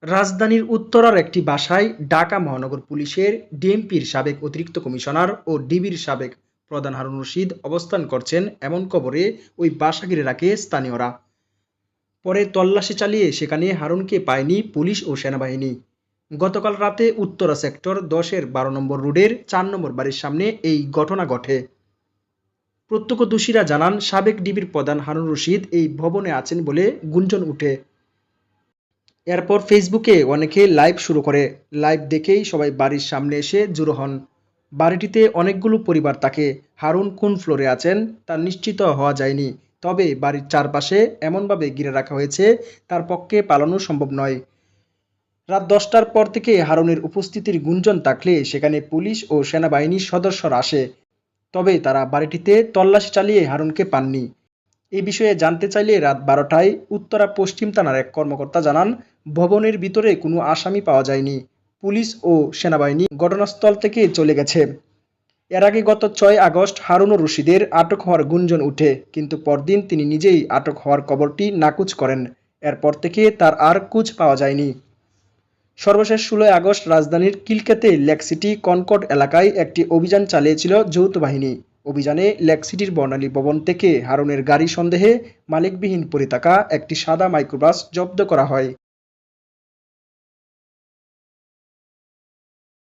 রাজধানীর উত্তরার একটি বাসায় ঢাকা মহানগর পুলিশের ডিএমপির সাবেক অতিরিক্ত কমিশনার ও ডিবির সাবেক প্রধান হারুন রশিদ অবস্থান করছেন এমন খবরে ওই বাসা ঘিরে রাখে স্থানীয়রা। পরে তল্লাশি চালিয়ে সেখানে হারুনকে পায়নি পুলিশ ও সেনাবাহিনী। গতকাল রাতে উত্তরা সেক্টর 10-এর 12 নম্বর রোডের 4 নম্বর বাড়ির সামনে এই ঘটনা ঘটে। প্রত্যক্ষদর্শীরা জানান, সাবেক ডিবির প্রধান হারুন রশিদ এই ভবনে আছেন বলে গুঞ্জন উঠে। এরপর ফেসবুকে অনেকে লাইভ শুরু করে। লাইভ দেখেই সবাই বাড়ির সামনে এসে জড়ো হন। বাড়িটিতে অনেকগুলো পরিবার থাকে। হারুন কোন ফ্লোরে আছেন তা নিশ্চিত হওয়া যায়নি, তবে বাড়ির চারপাশে এমনভাবে ঘিরে রাখা হয়েছে তার পক্ষে পালানো সম্ভব নয়। রাত 10টার পর থেকে হারুনের উপস্থিতির গুঞ্জন থাকলে সেখানে পুলিশ ও সেনাবাহিনীর সদস্যরা আসে, তবে তারা বাড়িটিতে তল্লাশি চালিয়ে হারুনকে পাননি। এই বিষয়ে জানতে চাইলে রাত 12টায় উত্তরা পশ্চিম থানার এক কর্মকর্তা জানান, ভবনের ভিতরে কোনো আসামি পাওয়া যায়নি। পুলিশ ও সেনাবাহিনী ঘটনাস্থল থেকে চলে গেছে। এর আগে গত 6 আগস্ট হারুন ও রশিদের আটক হওয়ার গুঞ্জন উঠে, কিন্তু পরদিন তিনি নিজেই আটক হওয়ার খবরটি নাকচ করেন। এরপর থেকে তার আর খোঁজ পাওয়া যায়নি। সর্বশেষ 16 আগস্ট রাজধানীর কিলকেতে লেক সিটি কনকর্ড এলাকায় একটি অভিযান চালিয়েছিল যৌথ বাহিনী। অভিযানে লেক সিটির বর্ণালী ভবন থেকে হারুনের গাড়ি সন্দেহে মালিকবিহীন পড়ে থাকা একটি সাদা মাইক্রোবাস জব্দ করা হয়।